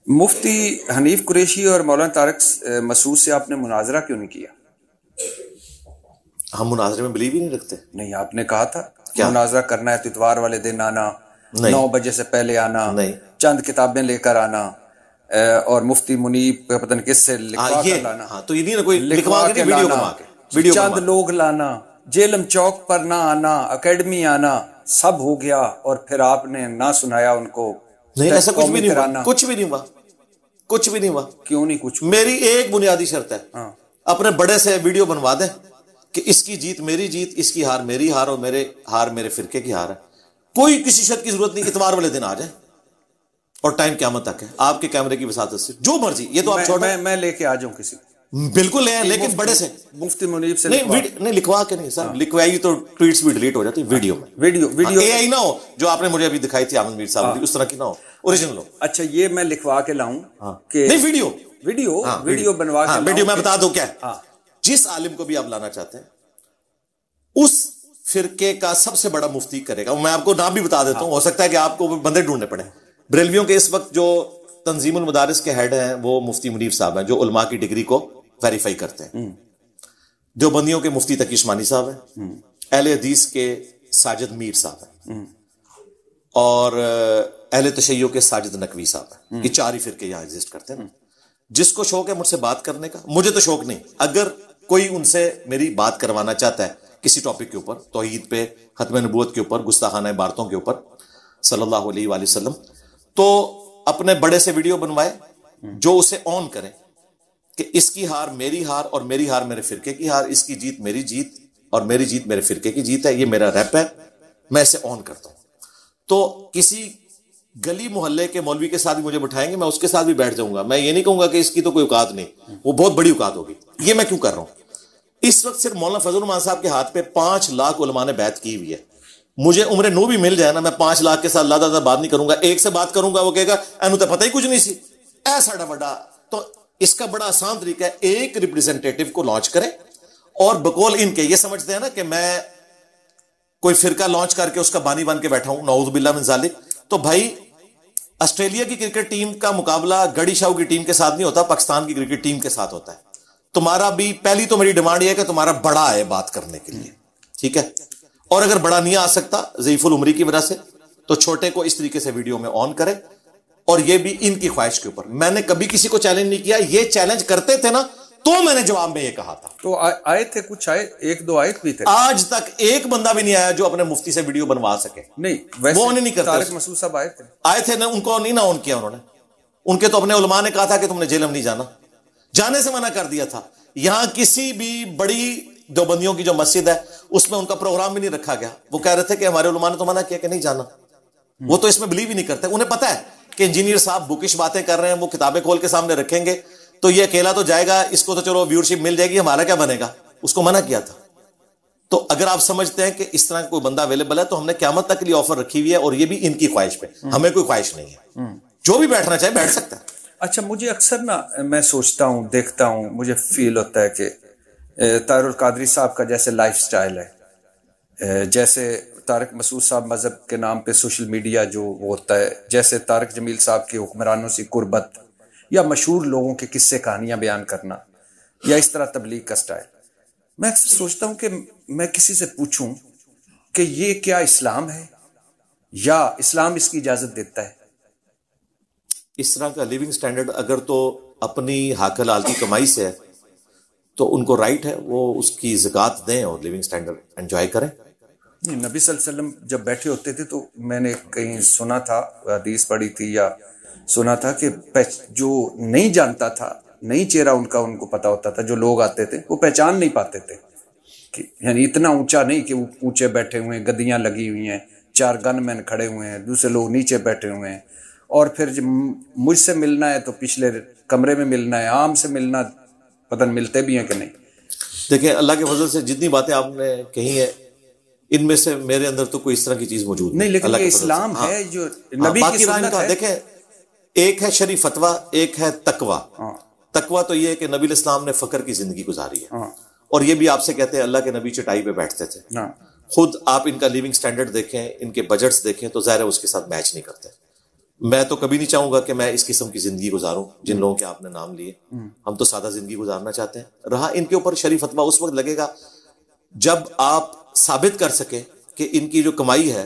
مفتی حنیف قریشی اور مولانا طارق مسعود سے آپ نے مناظرہ کیوں نہیں کیا؟ ہم مناظرے میں بلیو ہی نہیں رکھتے. نہیں، آپ نے کہا تھا مناظرہ کرنا ہے تو اتوار والے دن آنا، 9 بجے سے پہلے آنا، چند کتابیں لے کر آنا، اور مفتی منیب پتہ نہیں کس سے لکھوا کر لانا، تو یہ نہیں کوئی لکھوا کے ویڈیو بنوا کے چند لوگ لانا، جیلم چوک پر نہ آنا، اکیڈمی آنا، سب ہو گیا، اور پھر آپ نے نہ سنایا ان کو. نہیں، ایسا کچھ بھی نہیں ہوا، کچھ بھی نہیں ہوا، کچھ بھی نہیں ہوا. کیوں نہیں کچھ؟ میری ایک بنیادی شرط ہے، اپنے بڑے سے ویڈیو بنوا دیں کہ اس کی جیت میری جیت، اس کی ہار میری ہار، اور میرے ہار میرے فرقے کی ہار ہے. کوئی کسی شرط کی ضرورت نہیں. اتوار والے دن آ جائیں اور ٹائم قیامت تک ہے، آپ کے کیمرے کی وساطت سے جو مرضی. یہ تو آپ چھوڑیں، میں لے کے آ جاؤں کسی، بالکل لے آئیں، لیکن بڑے سے. مفتی منیب سے نہیں لکھوا کے نہیں سر، لکھوائی تو ٹویٹس بھی ڈیلیٹ ہو جاتی ویڈیو میں. ویڈیو اے آئی نہ ہو جو آپ نے مجھے ابھی دکھائی تھی عامر میر صاحب کی، اس طرح کی نہ ہو، اوریجنل ہو. اچھا، یہ میں لکھوا کے لاؤں کہ نہیں ویڈیو بنوا کے ویڈیو میں بتا دوں کیا ہے. جس عالم کو بھی آپ لانا چاہتے ہیں اس فرقے کا سب سے بڑا مفتی کرے گا. میں آپ کو نام بھی بتا دیتا ہوں، ہو سکتا ہے کہ آپ کو بندے ڈھونڈنے پڑے. بریلویوں کے اس وقت جو تنظیم المدارس کے ہیڈ ہیں وہ مفتی منیب صاحب ہیں، جو علماء کی ڈگری کو ویریفائی کرتے ہیں. دیوبندیوں کے مفتی تقی عثمانی صاحب ہیں، اہل حدیث کے ساجد میر صاحب ہیں، اور اہل تشیع کے ساجد نقوی صاحب ہیں. یہ 4 ہی فرقے یہاں ایگزسٹ کرتے ہیں. جس کو شوق ہے مجھ سے بات کرنے کا، مجھے تو شوق نہیں. اگر کوئی ان سے میری بات کروانا چاہتا ہے کسی ٹاپک کے اوپر، توحید پہ، ختم نبوت کے اوپر، گستاخانہ عبارتوں کے اوپر صلی اللہ علیہ وآلہ وسلم، تو اپنے بڑے سے ویڈیو بنوائے جو اسے آن کرے کہ اس کی ہار میری ہار، اور میری ہار میرے فرقے کی ہار، اس کی جیت میری جیت، اور میری جیت میرے فرقے کی جیت ہے. یہ میرا ریپ ہے، میں اسے آن کرتا ہوں. تو کسی گلی محلے کے مولوی کے ساتھ بھی مجھے بٹھائیں گے، میں اس کے ساتھ بھی بیٹھ جاؤں گا. میں یہ نہیں کہوں گا کہ اس کی تو کوئی اوقات نہیں، وہ بہت بڑی اوقات ہوگی. یہ میں کیوں کر رہا ہوں؟ اس وقت صرف مولانا فضل الرحمان صاحب کے ہاتھ پہ 5 لاکھ علماء نے بیعت کی ہوئی ہے. مجھے عمر نو بھی مل جائے نا، میں 5 لاکھ کے ساتھ اللہ تعالیٰ بات نہیں کروں گا. ایک سے بات کروں گا، وہ کہے گا اینو تو پتہ ہی کچھ نہیں سی، ایسا بڑا. تو اس کا بڑا آسان طریقہ ہے، ایک ریپریزنٹیٹو کو لانچ کریں، اور بقول ان کے یہ سمجھتے ہیں نا کہ میں کوئی فرقہ لانچ کر کے اس کا بانی بن کے بیٹھا ہوں، نعوذ باللہ من ذالک. تو بھائی آسٹریلیا کی کرکٹ ٹیم کا مقابلہ گڑی شاہو کی ٹیم کے ساتھ نہیں ہوتا، پاکستان کی کرکٹ ٹیم کے ساتھ ہوتا ہے. تمہارا بھی پہلی تو میری ڈیمانڈ یہ ہے کہ تمہارا بڑا ہے بات کرنے کے لیے، ٹھیک ہے؟ اور اگر بڑا نہیں آ سکتا ضعیف العمری کی وجہ سے، تو چھوٹے کو اس طریقے سے ویڈیو میں آن کرے. اور یہ بھی ان کی خواہش کے اوپر. میں نے کبھی کسی کو چیلنج نہیں کیا. یہ چیلنج کرتے تھے نا تو میں نے جواب میں یہ کہا تھا. تو آئے تھے کچھ، آئے 1-2 آئے بھی تھے. آج تک ایک بندہ بھی نہیں آیا جو اپنے مفتی سے ویڈیو بنوا سکے. نہیں، ویسے وہ نہیں کرتے. طارق مسعود صاحب آئے تھے نا، ان کو نہیں نہ آن کیا انہوں نے. ان کے تو اپنے علماء نے کہا تھا کہ تم نے جیلم نہیں جانا، جانے سے منع کر دیا تھا. یہاں کسی بھی بڑی دیوبندیوں کی جو مسجد ہے اس میں ان کا پروگرام بھی نہیں رکھا گیا. وہ کہہ رہے تھے کہ ہمارے علماء نے تو منع کیا کہ نہیں جانا. وہ تو اس میں بلیو ہی نہیں کرتے. انہیں پتا ہے کہ انجینئر صاحب بکش باتیں کر رہے ہیں، وہ کتابیں کھول کے سامنے رکھیں گے تو یہ اکیلا تو جائے گا، اس کو تو چلو ویورشپ مل جائے گی، ہمارا کیا بنے گا. اس کو منع کیا تھا. تو اگر آپ سمجھتے ہیں کہ اس طرح کوئی بندہ اویلیبل ہے تو ہم نے قیامت تک کے لیے آفر رکھی ہوئی ہے، اور یہ بھی ان کی خواہش پہ. ہمیں کوئی خواہش نہیں ہے، جو بھی بیٹھنا چاہے بیٹھ سکتا ہے. اچھا، مجھے اکثر نا میں سوچتا ہوں، دیکھتا ہوں، مجھے فیل ہوتا ہے کہ طاہر القادری صاحب کا جیسے لائف سٹائل ہے، جیسے طارق مسعود صاحب مذہب کے نام پہ سوشل میڈیا جو ہوتا ہے، جیسے طارق جمیل صاحب کے حکمرانوں سے قربت، یا مشہور لوگوں کے قصے کہانیاں بیان کرنا، یا اس طرح تبلیغ کا سٹائل. میں اکثر سوچتا ہوں کہ میں کسی سے پوچھوں کہ یہ کیا اسلام ہے، یا اسلام اس کی اجازت دیتا ہے؟ اس طرح کا لیونگ سٹینڈرڈ اگر تو اپنی حق حلال کی کمائی سے ہے تو ان کو رائٹ ہے وہ اس کی زکوٰۃ دیں اور لیونگ سٹینڈرڈ انجوائے کریں. نبی صلی اللہ علیہ وسلم جب بیٹھے ہوتے تھے تو میں نے کہیں سنا تھا، حدیث پڑھی تھی یا سنا تھا کہ جو نہیں جانتا تھا، نہیں چہرہ ان کا ان کو پتا ہوتا تھا، جو لوگ آتے تھے وہ پہچان نہیں پاتے تھے. یعنی اتنا اونچا نہیں کہ وہ اونچے بیٹھے ہوئے ہیں، گدیاں لگی ہوئی ہیں، 4 گن مین کھڑے ہوئے ہیں، دوسرے لوگ نیچے بیٹھے ہوئے ہیں، اور پھر جب مجھ سے ملنا ہے تو پچھلے کمرے میں ملنا ہے، عام سے ملنا پتہ ملتے بھی ہیں کہ نہیں. دیکھیں اللہ کے فضل سے جتنی باتیں آپ نے کہی ہیں ان میں سے میرے اندر تو کوئی اس طرح کی چیز موجود نہیں، لیکن یہ اسلام ہے جو نبی کی سنت ہے. دیکھیں، ایک ہے شرعی فتویٰ، ایک ہے تقویٰ. تقویٰ تو یہ ہے کہ نبی الاسلام نے فقر کی زندگی گزاری ہے، اور یہ بھی آپ سے کہتے ہیں اللہ کے نبی چٹائی پہ بیٹھتے تھے. خود آپ ان کا لیونگ سٹینڈرڈ دیکھیں، ان کے بجٹس دیکھیں تو ظاہر ہے اس کے ساتھ میچ نہیں کرتے. میں تو کبھی نہیں چاہوں گا کہ میں اس قسم کی زندگی گزاروں جن لوگوں کے آپ نے نام لیے. ہم تو سادہ زندگی گزارنا چاہتے ہیں. رہا ان کے اوپر شریف فتویٰ اس وقت لگے گا جب آپ ثابت کر سکیں کہ ان کی جو کمائی ہے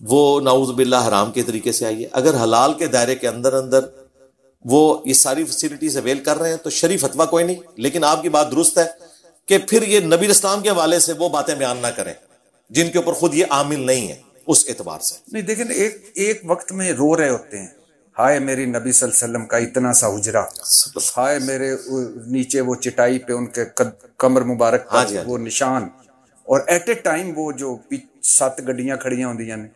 وہ نعوذ باللہ حرام کے طریقے سے آئی ہے. اگر حلال کے دائرے کے اندر وہ یہ ساری فیسلٹیز اویل کر رہے ہیں تو شریف فتویٰ کوئی نہیں. لیکن آپ کی بات درست ہے کہ پھر یہ نبی اسلام کے حوالے سے وہ باتیں بیان نہ کریں جن کے اوپر خود یہ عامل نہیں ہے. اس اعتبار سے نہیں دیکھیں ایک وقت میں رو رہے ہوتے ہیں, ہائے میری نبی صلی اللہ علیہ وسلم کا اتنا سا حجرا, ہائے میرے نیچے وہ چٹائی پہ ان کے کمر مبارک پر وہ نشان, اور ایٹ اے ٹائم وہ جو 7 گڈیاں کھڑیاں ہوندیاں نے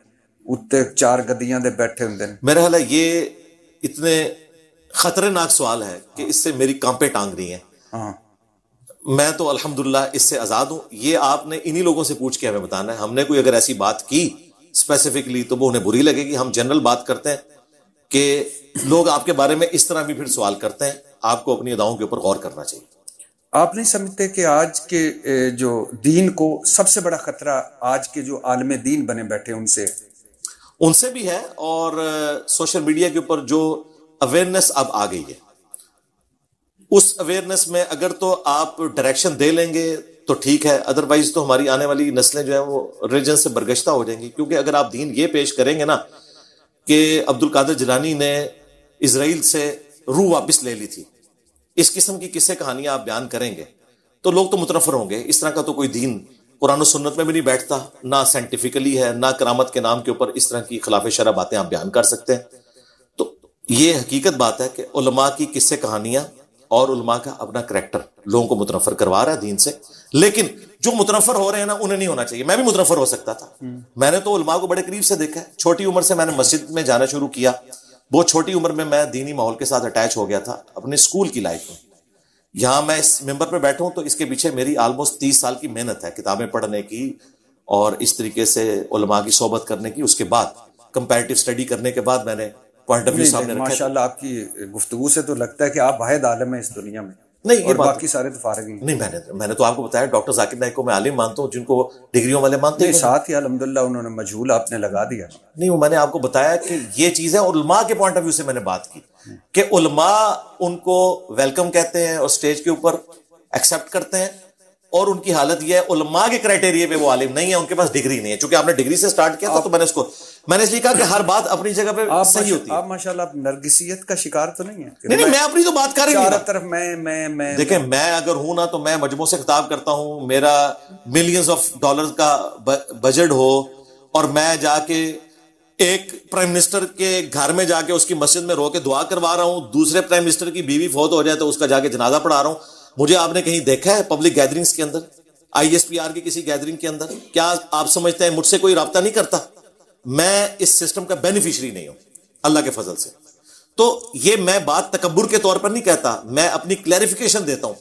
اتنے 4 گدیاں دے بیٹھے ہوندے نے. میرا خیال ہے یہ اتنے خطرناک سوال ہے کہ اس سے میری کانپیں ٹانگ رہی ہیں. ہاں میں تو الحمدللہ اس سے آزاد ہوں. یہ آپ نے انہی لوگوں سے پوچھ کے ہمیں بتانا ہے. ہم نے کوئی اگر ایسی بات کی اسپیسیفکلی تو وہ انہیں بری لگے گی. ہم جنرل بات کرتے ہیں کہ لوگ آپ کے بارے میں اس طرح بھی پھر سوال کرتے ہیں. آپ کو اپنی اداؤں کے اوپر غور کرنا چاہیے. آپ نہیں سمجھتے کہ آج کے جو دین کو سب سے بڑا خطرہ آج کے جو عالم دین بنے بیٹھے ان سے بھی ہے, اور سوشل میڈیا کے اوپر جو اویئرنیس اب آ گئی ہے اس اویئرنیس میں اگر تو آپ ڈائریکشن دے لیں گے تو ٹھیک ہے, ادروائز تو ہماری آنے والی نسلیں جو ہیں وہ ریلیجن سے برگشتہ ہو جائیں گی. کیونکہ اگر آپ دین یہ پیش کریں گے نا کہ عبد القادر جیلانی نے اسرائیل سے روح واپس لے لی تھی, اس قسم کی قصے کہانیاں آپ بیان کریں گے تو لوگ تو متنفر ہوں گے. اس طرح کا تو کوئی دین قرآن و سنت میں بھی نہیں بیٹھتا, نہ سائنٹیفکلی ہے, نہ کرامت کے نام کے اوپر اس طرح کی خلاف شرع باتیں آپ بیان کر سکتے ہیں. تو یہ حقیقت بات ہے کہ علماء کی قصے کہانیاں اور علماء کا اپنا کریکٹر لوگوں کو متنفر کروا رہا ہے دین سے. لیکن جو متنفر ہو رہے ہیں نا انہیں نہیں ہونا چاہیے. میں بھی متنفر ہو سکتا تھا. میں نے تو علماء کو بڑے قریب سے دیکھا ہے. چھوٹی عمر سے میں نے مسجد میں جانا شروع کیا. بہت چھوٹی عمر میں دینی ماحول کے ساتھ اٹیچ ہو گیا تھا اپنے اسکول کی لائف میں. یہاں میں اس ممبر پہ بیٹھا ہوں تو اس کے پیچھے میری آلموسٹ 30 سال کی محنت ہے, کتابیں پڑھنے کی اور اس طریقے سے علماء کی صحبت کرنے کی. اس کے بعد کمپیریٹیو اسٹڈی کرنے کے بعد میں نے پوائنٹ آف ویو سامنے رکھا. ماشاءاللہ آپ کی گفتگو سے تو لگتا ہے کہ آپ واحد عالم ہیں اس دنیا میں. نہیں اور باقی سارے تو فارغ ہی نہیں. میں نے تو آپ کو بتایا ڈاکٹر ذاکر نائک کو میں عالم مانتا ہوں, جن کو ڈگریوں والے مانتے ہیں. ساتھ ہی الحمدللہ انہوں نے مجہول آپ نے لگا دیا. نہیں, وہ میں نے آپ کو بتایا کہ یہ چیز ہے. اور علماء کے پوائنٹ آف ویو سے میں نے بات کی کہ علماء ان کو ویلکم کہتے ہیں اور سٹیج کے اوپر ایکسپٹ کرتے ہیں, اور ان کی حالت یہ ہے علماء کے کرائٹیریا پہ وہ عالم نہیں ہے, ان کے پاس ڈگری نہیں ہے. چونکہ آپ نے ڈگری سے سٹارٹ کیا تھا تو میں نے اس لیے کہا کہ ہر بات اپنی جگہ پہ صحیح ہوتی ہے. آپ ماشاءاللہ آپ نرگسیت کا شکار تو نہیں ہے. نہیں, میں اپنی تو بات کر رہی ہوں. چاروں طرف میں دیکھیں, میں اگر ہوں نا تو میں مجموع سے خطاب کرتا ہوں, میرا ملینز آف ڈالرز کا بجٹ ہو اور میں جا کے ایک پرائم منسٹر کے گھر میں جا کے اس کی مسجد میں رو کے دعا کروا رہا ہوں, دوسرے پرائم منسٹر کی بیوی فوت ہو جائے تو اس کا جا کے جنازہ پڑھا رہا ہوں. مجھے آپ نے کہیں دیکھا ہے پبلک گیدرنگز کے اندر, ISPR کی کسی گیدرنگ کے اندر؟ کیا آپ سمجھتے ہیں مجھ سے کوئی رابطہ نہیں کرتا؟ میں اس سسٹم کا بینیفیشری نہیں ہوں اللہ کے فضل سے. تو یہ میں بات تکبر کے طور پر نہیں کہتا, میں اپنی کلیریفیکیشن دیتا ہوں.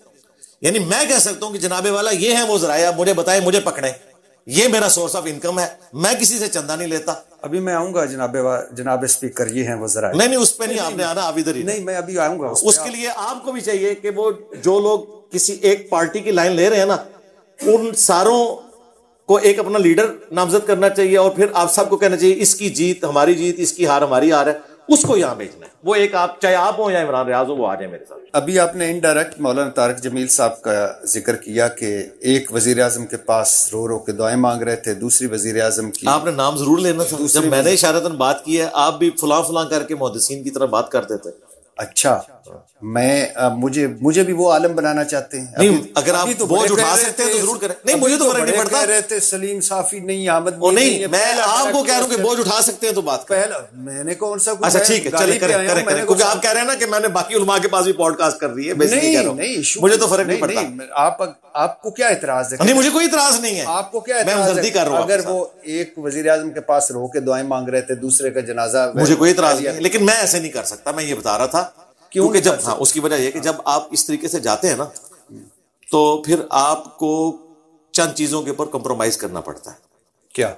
یعنی میں کہہ سکتا ہوں کہ جناب والا یہ ہیں وہ ذرائع, مجھے بتائیں, مجھے پکڑیں, یہ میرا سورس آف انکم ہے, میں کسی سے چندہ نہیں لیتا. ابھی میں آؤں گا جناب اسپیکر, یہ ہیں وہ ذرائع. نہیں, اس پہ نہیں آپ نے آنا, آپ ادھر ہی نہیں, میں ابھی آؤں گا. اس کے لیے آپ کو بھی چاہیے کہ وہ جو لوگ کسی ایک پارٹی کی لائن لے رہے ہیں نا, ان ساروں کو ایک اپنا لیڈر نامزد کرنا چاہیے, اور پھر آپ سب کو کہنا چاہیے اس کی جیت ہماری جیت, اس کی ہار ہماری ہار ہے, اس کو یہاں بھیجنا ہے. وہ ایک آپ, چاہے آپ ہوں یا عمران ریاض ہو, وہ آ جائیں میرے ساتھ. ابھی آپ نے انڈائریکٹ مولانا طارق جمیل صاحب کا ذکر کیا کہ ایک وزیر اعظم کے پاس رو رو کے دعائیں مانگ رہے تھے, دوسری وزیر اعظم کی. آپ نے نام ضرور لینا تھا. جب میں نے اشارتاً بات کی ہے, آپ بھی فلاں فلاں کر کے محدثین کی طرح بات کرتے تھے. اچھا, مجھے بھی وہ عالم بنانا چاہتے ہیں. نہیں, اگر آپ بوجھ اٹھا سکتے ہیں تو ضرور کریں. نہیں, مجھے تو فرق نہیں پڑتا. رہتے سلیم صافی نہیں, احمد نہیں, میں آپ کو کہہ رہا ہوں کہ بوجھ اٹھا سکتے ہیں تو بات کریں. میں نے کون سا. اچھا ٹھیک ہے, چلیں کریں, کیونکہ آپ کہہ رہے ہیں نا کہ میں نے باقی علماء کے پاس بھی پوڈ کاسٹ کر دی ہے. نہیں, مجھے تو فرق نہیں پڑتا. آپ کو کیا اعتراض ہے؟ نہیں, مجھے کوئی اعتراض نہیں ہے. آپ کو کیا اعتراض ہے؟ اگر وہ ایک وزیر اعظم کے پاس رو کے دعائیں مانگ رہے تھے, دوسرے کا جنازہ, مجھے کوئی اعتراض نہیں ہے, لیکن میں ایسے نہیں کر سکتا. میں یہ بتا رہا تھا کیونکہ جب, ہاں, اس کی وجہ یہ کہ جب آپ اس طریقے سے جاتے ہیں نا تو پھر آپ کو چند چیزوں کے اوپر کمپرومائز کرنا پڑتا ہے. کیا؟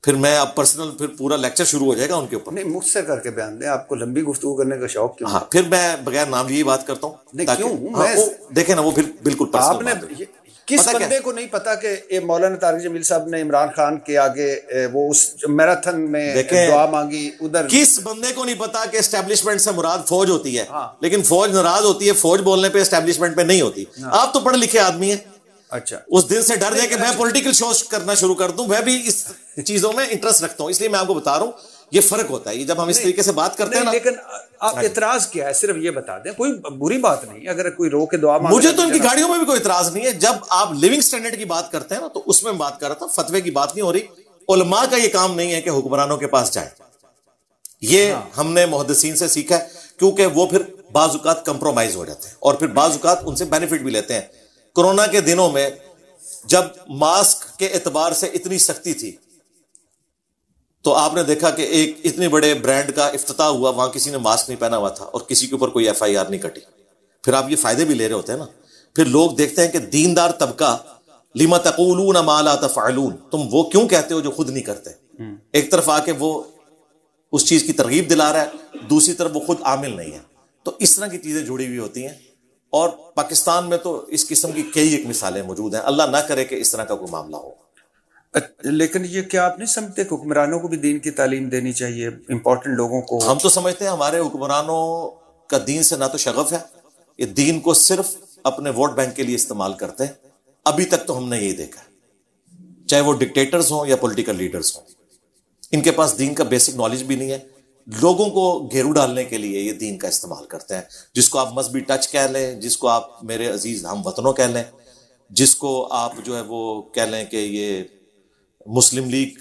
پھر میں اب پرسنل, پھر پورا لیکچر شروع ہو جائے گا ان کے اوپر. نہیں, مجھ سے کر کے بیان دیں. آپ کو لمبی گفتگو کرنے کا شوق کیوں؟ ہاں, پھر میں بغیر نام لیے بات کرتا ہوں. کیوں؟ دیکھیں نا, وہ بالکل آپ نے کس بندے کو نہیں پتا کہ مولانا طارق جمیل صاحب نے عمران خان کے آگے وہ اس میراتھن میں دعا مانگی؟ ادھر کس بندے کو نہیں پتا کہ اسٹیبلشمنٹ سے مراد فوج ہوتی ہے، لیکن فوج ناراض ہوتی ہے فوج بولنے پہ، اسٹیبلشمنٹ پہ نہیں ہوتی. آپ تو پڑھے لکھے آدمی ہیں. اچھا، اس دن سے ڈر جائے کہ میں پولیٹیکل شوز کرنا شروع کر دوں. میں بھی اس چیزوں میں انٹرسٹ رکھتا ہوں، اس لیے میں آپ کو بتا رہا ہوں یہ فرق ہوتا ہے. یہ جب ہم اس طریقے سے بات کرتے ہیں نا. لیکن آپ اعتراض کیا ہے صرف یہ بتا دیں، کوئی بری بات نہیں اگر کوئی رو کے دعا مانگے. مجھے تو ان کی گاڑیوں میں بھی کوئی اعتراض نہیں ہے. جب آپ لیونگ سٹینڈرڈ کی بات کرتے ہیں نا تو اس میں بات کر رہا تھا، فتوے کی بات نہیں ہو رہی. علماء کا یہ کام نہیں ہے کہ حکمرانوں کے پاس جائیں. یہ ہم نے محدثین سے سیکھا ہے، کیونکہ وہ پھر بعض اوقات کمپرومائز ہو جاتے ہیں اور پھر بعض اوقات ان سے بینیفٹ بھی لیتے ہیں. کورونا کے دنوں میں جب ماسک کے اعتبار سے اتنی سختی تھی تو آپ نے دیکھا کہ ایک اتنے بڑے برانڈ کا افتتاح ہوا، وہاں کسی نے ماسک نہیں پہنا ہوا تھا اور کسی کے اوپر کوئی ایف آئی آر نہیں کٹی. پھر آپ یہ فائدے بھی لے رہے ہوتے ہیں نا. پھر لوگ دیکھتے ہیں کہ دیندار طبقہ لما تقولون ما لا تفعلون، تم وہ کیوں کہتے ہو جو خود نہیں کرتے. ایک طرف آ کے وہ اس چیز کی ترغیب دلا رہا ہے، دوسری طرف وہ خود عامل نہیں ہے. تو اس طرح کی چیزیں جڑی ہوئی ہوتی ہیں اور پاکستان میں تو اس قسم کی کئی ایک مثالیں موجود ہیں. اللہ نہ کرے کہ اس طرح کا کوئی معاملہ ہو. لیکن یہ کیا آپ نہیں سمجھتے کہ حکمرانوں کو بھی دین کی تعلیم دینی چاہیے، امپورٹنٹ لوگوں کو؟ ہم تو سمجھتے ہیں ہمارے حکمرانوں کا دین سے نہ تو شغف ہے، یہ دین کو صرف اپنے ووٹ بینک کے لیے استعمال کرتے ہیں. ابھی تک تو ہم نے یہی دیکھا، چاہے وہ ڈکٹیٹرز ہوں یا پولیٹیکل لیڈرز ہوں، ان کے پاس دین کا بیسک نالج بھی نہیں ہے. لوگوں کو گھیرو ڈالنے کے لیے یہ دین کا استعمال کرتے ہیں، جس کو آپ مذہبی ٹچ کہہ لیں، جس کو آپ میرے عزیز ہم وطنوں کہہ لیں، جس کو آپ جو ہے وہ کہہ لیں کہ یہ مسلم لیگ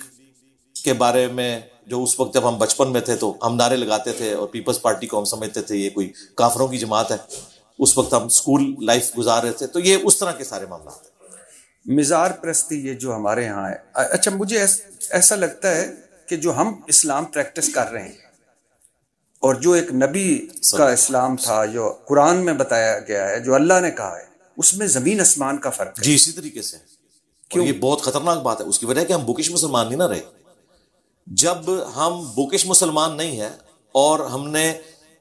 کے بارے میں جو اس وقت جب ہم بچپن میں تھے تو ہم نعرے لگاتے تھے اور پیپلز پارٹی کو ہم سمجھتے تھے یہ کوئی کافروں کی جماعت ہے. اس وقت ہم اسکول لائف گزار رہے تھے. تو یہ اس طرح کے سارے معاملات ہیں. مزار پرستی یہ جو ہمارے ہاں ہے، اچھا مجھے ایسا لگتا ہے کہ جو ہم اسلام پریکٹس کر رہے ہیں اور جو ایک نبی کا اسلام تھا، جو قرآن میں بتایا گیا ہے، جو اللہ نے کہا ہے، اس میں زمین اسمان کا فرق ہے. جی اسی طریقے سے. کیوں؟ یہ بہت خطرناک بات ہے. اس کی وجہ ہے کہ ہم بکش مسلمان نہیں نہ رہے. جب ہم بکش مسلمان نہیں ہیں اور ہم نے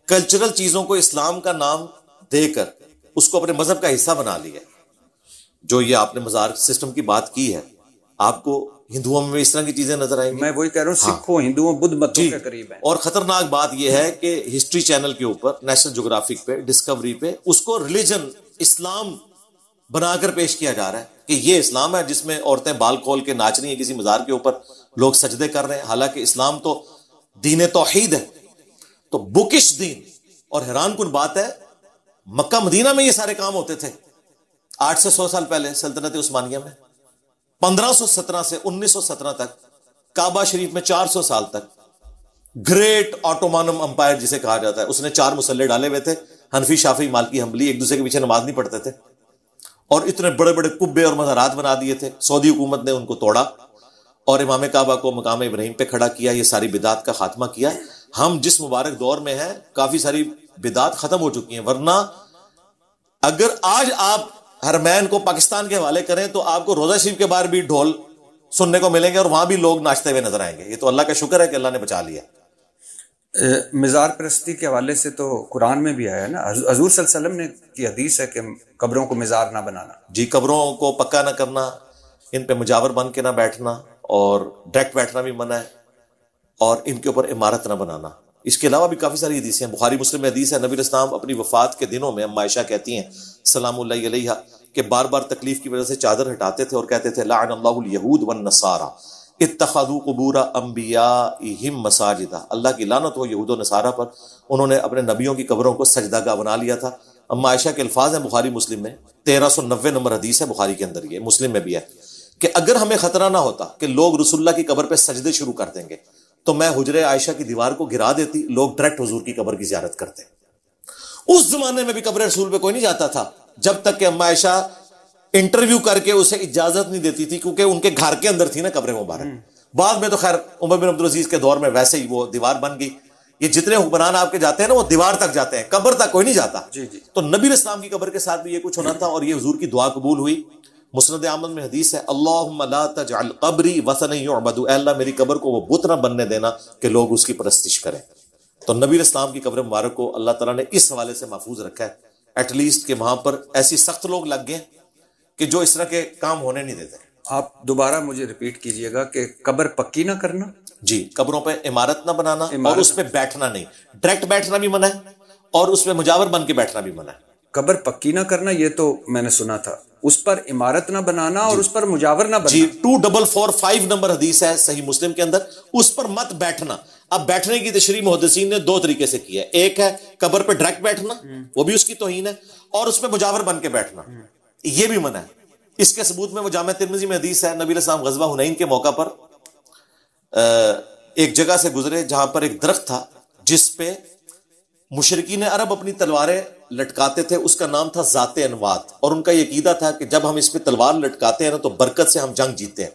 کلچرل چیزوں کو اسلام کا نام دے کر اس کو اپنے مذہب کا حصہ بنا لیا، جو یہ آپ نے مزار سسٹم کی بات کی ہے، آپ کو ہندوؤں میں اس طرح کی چیزیں نظر آئیں گی. میں وہی کہہ رہا ہوں، سکھوں ہندوؤں بدھ متوں کے قریب ہیں. اور خطرناک بات یہ ہے کہ ہسٹری چینل کے اوپر، نیشنل جغرافک پہ، ڈسکوری پہ اس کو ریلیجن اسلام بنا کر پیش کیا جا رہا ہے کہ یہ اسلام ہے جس میں عورتیں بال کھول کے ناچ رہی ہیں کسی مزار کے اوپر، لوگ سجدے کر رہے ہیں. حالانکہ اسلام تو دین توحید ہے. تو بکش دین. اور حیران کن بات ہے مکہ مدینہ میں یہ سارے کام ہوتے تھے 8 سے 100 سال پہلے سلطنت عثمانیہ میں. 1517 سے 1917 تک کعبہ شریف میں 400 سال تک گریٹ آٹومانم امپائر جسے کہا جاتا ہے، اس نے 4 مسلح ڈالے ہوئے تھے، حنفی، شافعی، مالکی، حنبلی، ایک دوسرے کے پیچھے نماز نہیں پڑھتے تھے اور اتنے بڑے بڑے قبے اور مزارات بنا دیے تھے. سعودی حکومت نے ان کو توڑا اور امام کعبہ کو مقام ابراہیم پہ کھڑا کیا. یہ ساری بدعات کا خاتمہ کیا. ہم جس مبارک دور میں ہیں کافی ساری بدعات ختم ہو چکی ہیں. ورنہ اگر آج آپ حرمین کو پاکستان کے حوالے کریں تو آپ کو روزہ شریف کے باہر بھی ڈھول سننے کو ملیں گے اور وہاں بھی لوگ ناچتے ہوئے نظر آئیں گے. یہ تو اللہ کا شکر ہے کہ اللہ نے بچا لیا. مزار پرستی کے حوالے سے تو قرآن میں بھی آیا ہے نا، حضور صلی اللہ علیہ وسلم نے کی حدیث ہے کہ قبروں کو مزار نہ بنانا. جی، قبروں کو پکا نہ کرنا، ان پہ مجاور بن کے نہ بیٹھنا اور ڈائریکٹ بیٹھنا بھی منع ہے اور ان کے اوپر عمارت نہ بنانا. اس کے علاوہ بھی کافی ساری حدیثیں ہیں. بخاری مسلم میں حدیث ہے، نبی اسلام اپنی وفات کے دنوں میں اما عائشہ کہتی ہیں سلام اللہ علیہا کہ بار بار تکلیف کی وجہ سے چادر ہٹاتے تھے اور کہتے تھے لعن اللہ الیہود والنصارى اتخذوا قبور انبیائہم مساجدا. اللہ کی لعنت ہو یہود و نصارہ پر، انہوں نے اپنے نبیوں کی قبروں کو سجدہ گاہ بنا لیا تھا. اما عائشہ کے الفاظ ہیں بخاری مسلم میں، 1390 نمبر حدیث ہے بخاری کے اندر، یہ مسلم میں بھی ہے کہ اگر ہمیں خطرہ نہ ہوتا کہ لوگ رسول اللہ کی قبر پہ سجدے شروع کر دیں گے تو میں حجرے عائشہ کی دیوار کو گرا دیتی، لوگ ڈائریکٹ حضور کی قبر کی زیارت کرتے. اس زمانے میں بھی قبر رسول پہ کوئی نہیں جاتا تھا جب تک کہ اما عائشہ انٹرویو کر کے اسے اجازت نہیں دیتی تھی، کیونکہ ان کے گھر کے اندر تھی نا قبر مبارک. بعد میں تو خیر عمر بن عبدالعزیز کے دور میں ویسے ہی وہ دیوار بن گئی. یہ جتنے حکمران آپ کے جاتے ہیں نا وہ دیوار تک جاتے ہیں، قبر تک کوئی نہیں جاتا. تو نبی اسلام کی قبر کے ساتھ بھی یہ کچھ ہونا تھا اور یہ حضور کی دعا قبول ہوئی. مسند احمد میں حدیث ہے اللہم لا تجعل قبری وثنا یعبد، اے اللہ میری قبر کو وہ بت نہ بننے دینا کہ لوگ اس کی پرستش کریں. تو نبی اسلام کی قبر مبارک کو اللہ تعالیٰ نے اس حوالے سے محفوظ رکھا ہے ایٹ لیسٹ کہ وہاں پر ایسی سخت لوگ لگ گئے کہ جو اس طرح کے کام ہونے نہیں دیتے. آپ دوبارہ مجھے ریپیٹ کیجئے گا کہ قبر پکی نہ کرنا. جی, قبروں پہ عمارت نہ بنانا اور اس پہ بیٹھنا نہیں, ڈائریکٹ بیٹھنا بھی منع ہے اور اس پہ مجاور بن کے بیٹھنا بھی منع ہے. قبر پکی نہ کرنا یہ تو میں نے سنا تھا, اس پر عمارت نہ بنانا اور اس پر مجاور نہ بننا. جی 2445 نمبر حدیث ہے صحیح مسلم کے اندر, اس پر مت بیٹھنا. اب بیٹھنے کی تشریح محدثین نے دو طریقے سے کی ہے, ایک ہے قبر پہ ڈائریکٹ بیٹھنا, وہ بھی اس کی توہین ہے, اور اس پہ مجاور بن کے بیٹھنا, یہ بھی منع ہے. اس کے ثبوت میں وہ جامع ترمذی میں حدیث ہے, نبی علیہ السلام غزوہ حنین کے موقع پر ایک جگہ سے گزرے جہاں پر ایک درخت تھا جس پہ مشرکین عرب اپنی تلواریں لٹکاتے تھے, اس کا نام تھا ذات انوات, اور ان کا یہ عقیدہ تھا کہ جب ہم اس پہ تلوار لٹکاتے ہیں نا تو برکت سے ہم جنگ جیتے ہیں.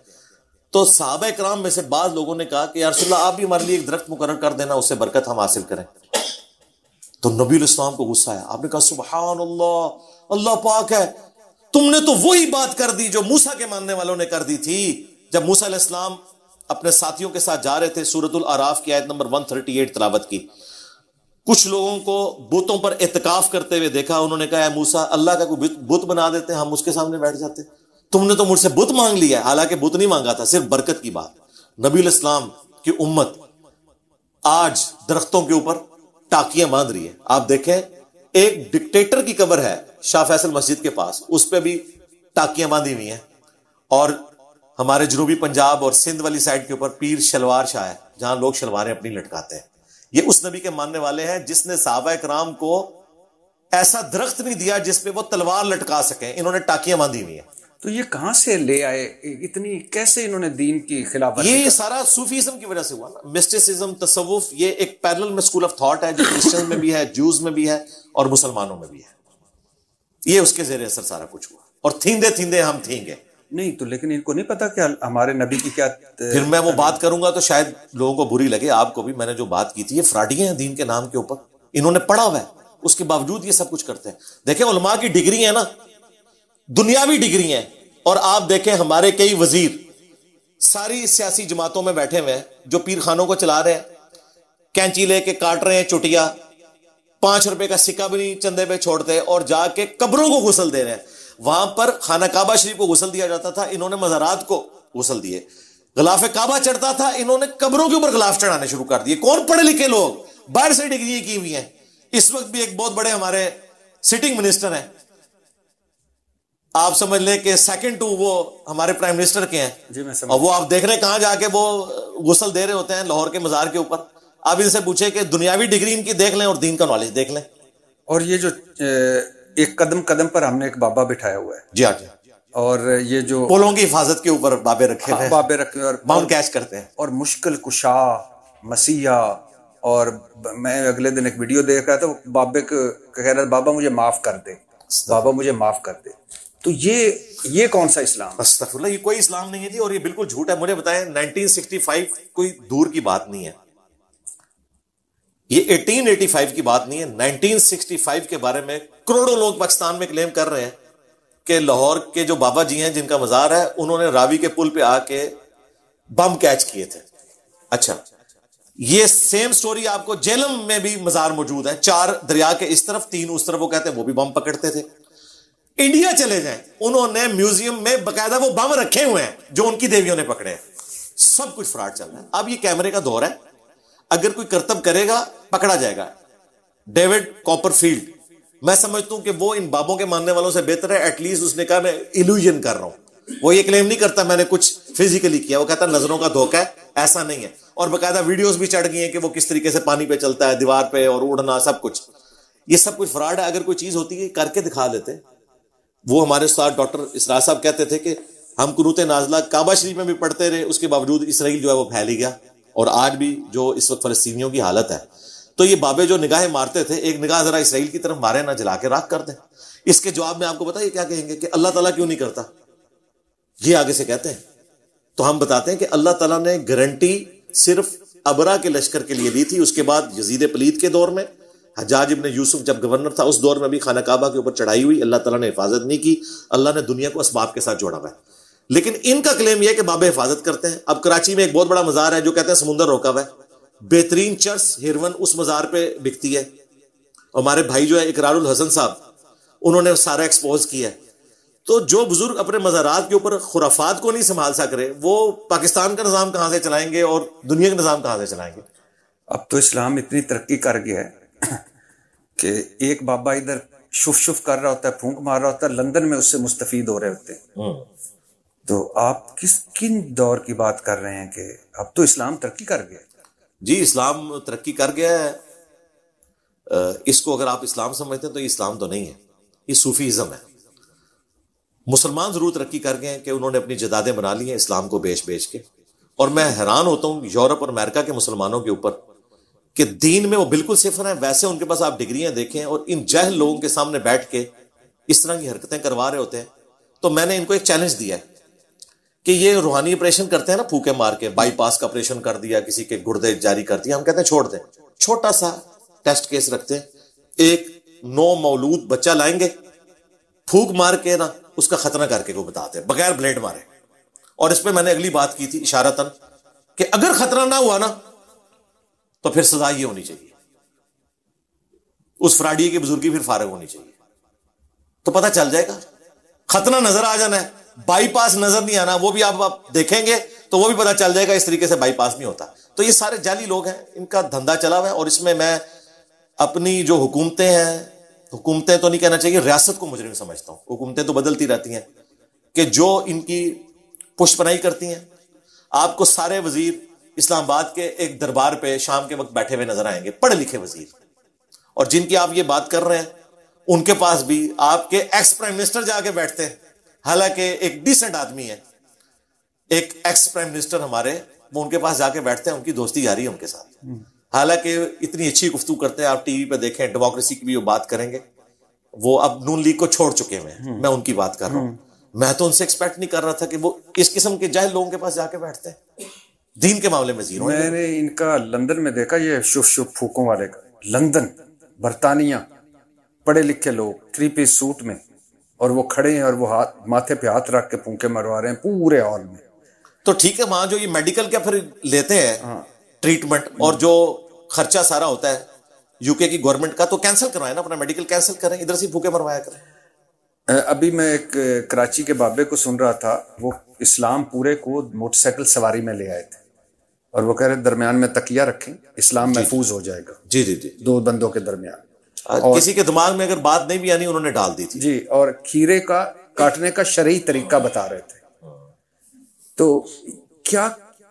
تو صحابہ کرام میں سے بعض لوگوں نے کہا کہ یا رسول اللہ آپ بھی ہمارے لیے ایک درخت مقرر کر دینا, اس سے برکت ہم حاصل کریں. تو نبی علیہ السلام کو غصہ آیا, آپ نے کہا سبحان اللہ, اللہ پاک ہے, تم نے تو وہی بات کر دی جو موسیٰ کے ماننے والوں نے کر دی تھی جب موسیٰ علیہ السلام اپنے ساتھیوں کے ساتھ جا رہے تھے. سورۃ الاعراف کی آیت نمبر 138 تلاوت کی. کچھ لوگوں کو بتوں پر اعتکاف کرتے ہوئے دیکھا, انہوں نے کہا اے موسیٰ اللہ کا کوئی بت بنا دیتے, ہم اس کے سامنے بیٹھ جاتے. تم نے تو مجھ سے بت مانگ لیا ہے, حالانکہ بت نہیں مانگا تھا, صرف برکت کی بات. نبی علیہ السلام کی امت آج درختوں کے اوپر ٹاکیاں باندھ رہی ہے. آپ دیکھیں ایک ڈکٹیٹر کی قبر ہے شاہ فیصل مسجد کے پاس, اس پہ بھی ٹاکیاں باندھی ہوئی ہیں. اور ہمارے جنوبی پنجاب اور سندھ والی سائڈ کے اوپر پیر شلوار شاہ ہے جہاں لوگ شلواریں اپنی لٹکاتے ہیں. یہ اس نبی کے ماننے والے ہیں جس نے صحابہ کرام کو ایسا درخت نہیں دیا جس پہ وہ تلوار لٹکا سکیں, انہوں نے ٹاکیاں باندھی ہوئی ہیں. تو یہ کہاں سے لے آئے اتنی, کیسے انہوں نے دین کی خلافت؟ یہ سارا صوفیزم کی وجہ سے ہوا نا, مسٹسزم, تصوف, یہ ایک پیرلل میں اسکول آف تھاٹ ہے جو کرسچن میں بھی ہے, جوز میں بھی ہے اور مسلمانوں میں بھی ہے. یہ اس کے زیر اثر سارا کچھ ہوا, اور تھیندے تھیندے ہم تھیں گے نہیں. تو لیکن ان کو نہیں پتا کہ ہمارے نبی کی کیا, پھر میں وہ بات کروں گا تو شاید لوگوں کو بری لگے, آپ کو بھی. میں نے جو بات کی تھی, یہ فراڈیاں ہیں دین کے نام کے اوپر, انہوں نے پڑھا ہوا ہے, اس کے باوجود یہ سب کچھ کرتے ہیں. دیکھیں علماء کی ڈگری ہے نا, دنیاوی ڈگری ہیں, اور آپ دیکھیں ہمارے کئی وزیر ساری سیاسی جماعتوں میں بیٹھے ہوئے ہیں جو پیر خانوں کو چلا رہے ہیں, کینچی لے کے کاٹ رہے ہیں چٹیا, 5 روپے کا سکہ بھی نہیں چندے پہ چھوڑتے, اور جا کے قبروں کو غسل دے رہے ہیں. وہاں پر خانہ کعبہ شریف کو غسل دیا جاتا تھا, انہوں نے مزارات کو غسل دیے. غلاف کعبہ چڑھتا تھا, انہوں نے قبروں کے اوپر غلاف چڑھانے شروع کر دیے. کون پڑھے لکھے لوگ, باہر سے ڈگری کی ہوئی ہیں. اس وقت بھی ایک بہت بڑے ہمارے سٹنگ منسٹر ہیں, آپ سمجھ لیں کہ سیکنڈ ٹو وہ ہمارے پرائم منسٹر کے ہیں. جی میں سمجھ, اور وہ آپ دیکھ رہے ہیں کہاں جا کے وہ غسل دے رہے ہوتے ہیں, لاہور کے مزار کے اوپر. آپ ان سے پوچھیں کہ دنیاوی ڈگری ان کی دیکھ لیں اور دین کا نالج دیکھ لیں. اور یہ جو ایک قدم قدم پر ہم نے ایک بابا بٹھایا ہوا ہے. جی ہاں جی, اور یہ جو پولوں کی حفاظت کے اوپر بابے رکھے ہیں, بابے رکھے اور ماؤنٹ کیچ کرتے ہیں, اور مشکل کشا مسیحا. اور میں اگلے دن ایک ویڈیو دیکھ رہا تھا, بابے کو کہہ رہا, بابا مجھے معاف کر دے, بابا مجھے معاف کر دے. تو یہ کون سا اسلام؟ استغفر اللہ, یہ کوئی اسلام نہیں ہے جی, اور یہ بالکل جھوٹ ہے. مجھے بتائیں 1965 کوئی دور کی بات نہیں ہے, یہ 1885 کی بات نہیں ہے. 1965 کے بارے میں کروڑوں لوگ پاکستان میں کلیم کر رہے ہیں کہ لاہور کے جو بابا جی ہیں جن کا مزار ہے, انہوں نے راوی کے پل پہ آ کے بم کیچ کیے تھے. اچھا, یہ سیم سٹوری آپ کو جیلم میں بھی مزار موجود ہے, 4 دریا کے اس طرف 3 اس طرف, وہ کہتے ہیں وہ بھی بم پکڑتے تھے. انڈیا چلے جائیں, انہوں نے میوزیم میں باقاعدہ وہ بم رکھے ہوئے ہیں جو ان کی دیویوں نے پکڑے ہیں. سب کچھ فراڈ چل رہا ہے. اب یہ کیمرے کا دور ہے, اگر کوئی کرتب کرے گا پکڑا جائے گا. ڈیوڈ کاپر فیلڈ, میں سمجھتا ہوں کہ وہ ان بابوں کے ماننے والوں سے بہتر ہے. ایٹ لیسٹ اس نے کہا میں ایلوژن کر رہا ہوں, وہ یہ کلیم نہیں کرتا میں نے کچھ فزیکلی کیا, وہ کہتا نظروں کا دھوکہ ہے, ایسا نہیں ہے. اور باقاعدہ ویڈیوز بھی چڑھ گئی ہیں کہ وہ کس طریقے سے پانی پہ چلتا ہے, دیوار پہ, اور اڑنا, سب کچھ. یہ سب کچھ فراڈ ہے. اگر کوئی چیز ہوتی ہے کر کے دکھا دیتے. وہ ہمارے استاد ڈاکٹر اسرار صاحب کہتے تھے کہ ہم قنوت نازلہ کعبہ شریف میں بھی پڑھتے رہے, اس کے باوجود اسرائیل جو ہے وہ پھیل ہی گیا. اور آج بھی جو اس وقت فلسطینیوں کی حالت ہے, تو یہ بابے جو نگاہیں مارتے تھے, ایک نگاہ ذرا اسرائیل کی طرف مارے, نہ جلا کے راکھ کر دیں. اس کے جواب میں آپ کو بتائیے کیا کہیں گے کہ اللہ تعالیٰ کیوں نہیں کرتا, یہ آگے سے کہتے ہیں. تو ہم بتاتے ہیں کہ اللہ تعالیٰ نے گارنٹی صرف ابرا کے لشکر کے لیے لی تھی. اس کے بعد یزید پلید کے دور میں, حجاج ابن یوسف جب گورنر تھا, اس دور میں بھی خانہ کعبہ کے اوپر چڑھائی ہوئی, اللہ تعالیٰ نے حفاظت نہیں کی. اللہ نے دنیا کو اسباب کے ساتھ جوڑا ہوا ہے. لیکن ان کا کلیم یہ ہے کہ بابے حفاظت کرتے ہیں. اب کراچی میں ایک بہت بڑا مزار ہے جو کہتے ہیں سمندر روکا ہوا ہے, بہترین چرس ہیرون اس مزار پہ بکتی ہے. ہمارے بھائی جو ہے اقرار الحسن صاحب, انہوں نے سارا ایکسپوز کیا ہے. تو جو بزرگ اپنے مزارات کے اوپر خرافات کو نہیں سنبھال سک رہے، وہ پاکستان کا نظام کہاں سے چلائیں گے اور دنیا کا نظام کہاں سے چلائیں گے؟ اب تو اسلام اتنی ترقی کر گیا ہے کہ ایک بابا ادھر شف شف کر رہا ہوتا ہے، پھونک مار رہا ہوتا ہے، لندن میں اس سے مستفید ہو رہے ہوتے ہیں. تو آپ کن دور کی بات کر رہے ہیں کہ اب تو اسلام ترقی کر گیا؟ جی اسلام ترقی کر گیا ہے. اس کو اگر آپ اسلام سمجھتے ہیں تو یہ اسلام تو نہیں ہے، یہ صوفیزم ہے. مسلمان ضرور ترقی کر گئے ہیں کہ انہوں نے اپنی جدادیں بنا لی ہیں اسلام کو بیچ بیچ کے. اور میں حیران ہوتا ہوں یورپ اور امریکہ کے مسلمانوں کے اوپر کہ دین میں وہ بالکل صفر ہیں، ویسے ان کے پاس آپ ڈگریاں دیکھیں اور ان جاہل لوگوں کے سامنے بیٹھ کے اس طرح کی حرکتیں کروا رہے ہوتے ہیں. تو میں نے ان کو ایک چیلنج دیا ہے کہ یہ روحانی آپریشن کرتے ہیں نا، پھوکے مار کے، بائی پاس کا آپریشن کر دیا، کسی کے گردے جاری کر دیا، ہم کہتے ہیں چھوڑ دیں. چھوٹا سا ٹیسٹ کیس رکھتے ہیں، ایک نو مولود بچہ لائیں گے، پھوک مار کے نا اس کا ختنہ کر کے کو بتاتے ہیں بغیر بلیڈ مارے. اور اس پہ میں نے اگلی بات کی تھی اشارتاً کہ اگر خطرہ نہ ہوا نا تو پھر سزا یہ ہونی چاہیے، اس فراڈی کی بزرگی پھر فارغ ہونی چاہیے. تو پتہ چل جائے گا. ختنہ نظر آ جانا ہے، بائی پاس نظر نہیں آنا، وہ بھی آپ دیکھیں گے تو وہ بھی پتہ چل جائے گا اس طریقے سے بائی پاس نہیں ہوتا. تو یہ سارے جعلی لوگ ہیں، ان کا دھندا چلا ہوا ہے. اور اس میں اپنی جو حکومتیں ہیں، حکومتیں تو نہیں کہنا چاہیے، ریاست کو مجرم سمجھتا ہوں. حکومتیں تو بدلتی رہتی ہیں کہ جو ان کی پشت پناہی کرتی ہیں. آپ کو سارے وزیر اسلام آباد کے ایک دربار پہ شام کے وقت بیٹھے ہوئے نظر آئیں گے، پڑھے لکھے وزیر. اور جن کی آپ یہ بات کر رہے ہیں ان کے پاس بھی آپ کے ایکس پرائم منسٹر جا کے بیٹھتے ہیں، حالانکہ ایک ڈیسنٹ آدمی ہے، ایک ایکس پرائم منسٹر ہمارے، وہ ان کے پاس جا کے بیٹھتے ہیں، ان کی دوستی جاری ہے ان کے ساتھ. حالانکہ اتنی اچھی گفتگو کرتے ہیں. آپ ٹی وی پہ دیکھیں، ڈیموکریسی کی بھی وہ بات کریں گے. وہ اب نون لیگ کو چھوڑ چکے ہیں، میں ان کی بات کر رہا ہوں. میں تو ان سے ایکسپیکٹ نہیں کر رہا تھا کہ وہ اس قسم کے جاہل لوگوں کے پاس جا کے بیٹھتے ہیں، دین کے معاملے میں زیرو. میں نے ان کا لندن میں دیکھا، یہ شف شف پھوکوں والے کا، لندن برطانیہ، پڑھے لکھے لوگ 3 پیس سوٹ میں، اور وہ کھڑے ہیں اور وہ ماتھے پہ ہاتھ رکھ کے پھونکے مروا رہے ہیں پورے ہال میں. تو ٹھیک ہے، وہاں جو یہ میڈیکل کا پھر لیتے ہیں ٹریٹمنٹ اور جو خرچہ سارا ہوتا ہے یو کے کی گورنمنٹ کا، تو کینسل کروائیں نا، اپنا میڈیکل کینسل کریں، ادھر سے پھوکے مروایا کریں. ابھی میں ایک کراچی کے بابے کو سن رہا تھا، وہ اسلام پورے کو موٹر سائیکل سواری میں لے آئے تھے، اور وہ کہہ رہے درمیان میں تکیہ رکھیں، اسلام محفوظ ہو جائے گا. جی جی جی، 2 بندوں کے درمیان. کسی کے دماغ میں اگر بات نہیں بھی آنی انہوں نے ڈال دی تھی. جی، اور کھیرے کا کاٹنے کا شرعی طریقہ بتا رہے تھے. تو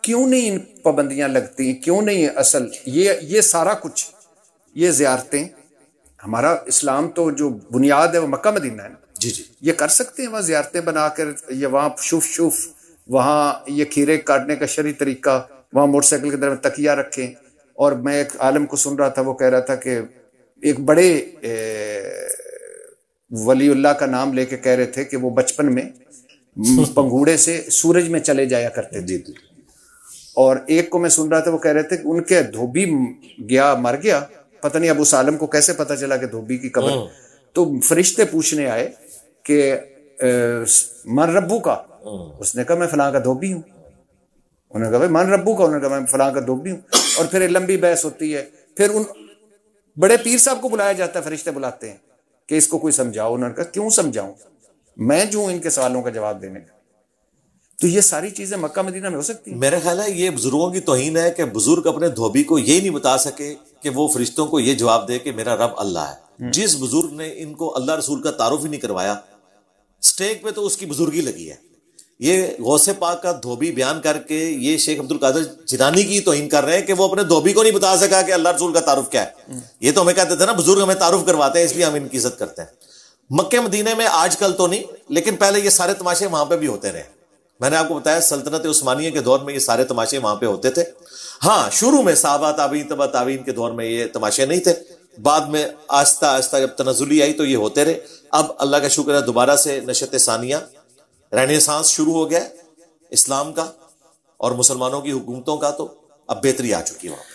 کیوں نہیں ان پابندیاں لگتی ہیں؟ کیوں نہیں؟ اصل یہ سارا کچھ، یہ زیارتیں، ہمارا اسلام تو جو بنیاد ہے وہ مکہ مدینہ ہے. جی جی، یہ کر سکتے ہیں وہاں زیارتیں بنا کر، یہ وہاں شف شف، وہاں یہ کھیرے کاٹنے کا شرعی طریقہ، وہاں موٹر سائیکل کے درمیان تکیہ رکھیں. اور میں ایک عالم کو سن رہا تھا، وہ کہہ رہا تھا کہ ایک بڑے ولی اللہ کا نام لے کے کہہ رہے تھے کہ وہ بچپن میں پنگوڑے سے سورج میں چلے جایا کرتے تھے. اور ایک کو میں سن رہا تھا، وہ کہہ رہے تھے کہ ان کے دھوبی مر گیا، پتہ نہیں اب اس عالم کو کیسے پتہ چلا کہ دھوبی کی قبر. تو فرشتے پوچھنے آئے کہ من ربو کا، اس نے کہا میں فلاں کا دھوبی ہوں. انہوں نے کہا بھائی من ربو کا، انہوں نے کہا میں فلاں کا دھوبی ہوں. اور پھر لمبی بحث ہوتی ہے. پھر ان بڑے پیر صاحب کو بلایا جاتا ہے، فرشتے بلاتے ہیں کہ اس کو کوئی سمجھاؤ. انہوں نے کہا کیوں سمجھاؤں، میں جو ہوں ان کے سوالوں کا جواب دینے کا. تو یہ ساری چیزیں مکہ مدینہ میں ہو سکتی ہیں. میرے خیال ہے یہ بزرگوں کی توہین ہے کہ بزرگ اپنے دھوبی کو یہ نہیں بتا سکے کہ وہ فرشتوں کو یہ جواب دے کہ میرا رب اللہ ہے. جس بزرگ نے ان کو اللہ رسول کا تعارف ہی نہیں کروایا، سٹیج پہ تو اس کی بزرگی لگی ہے. یہ غوث پاک کا دھوبی بیان کر کے یہ شیخ عبد القادر جیلانی کی توہین کر رہے ہیں کہ وہ اپنے دھوبی کو نہیں بتا سکا کہ اللہ رسول کا تعارف کیا ہے. یہ تو ہمیں کہتے تھے نا بزرگ ہمیں تعارف کرواتے ہیں، اس لیے ہم ان کی عزت کرتے ہیں. مکہ مدینے میں آج کل تو نہیں، لیکن پہلے یہ سارے تماشے وہاں پہ بھی ہوتے رہے. میں نے آپ کو بتایا سلطنت عثمانیہ کے دور میں یہ سارے تماشے وہاں پہ ہوتے تھے. ہاں شروع میں صحابہ تابعین تبع تابعین کے دور میں یہ تماشے نہیں تھے، بعد میں آہستہ آہستہ جب تنزلی آئی تو یہ ہوتے رہے. اب اللہ کا شکر ہے دوبارہ سے نشت ثانیہ، رینیسانس شروع ہو گیا اسلام کا اور مسلمانوں کی حکومتوں کا، تو اب بہتری آ چکی ہے وہاں.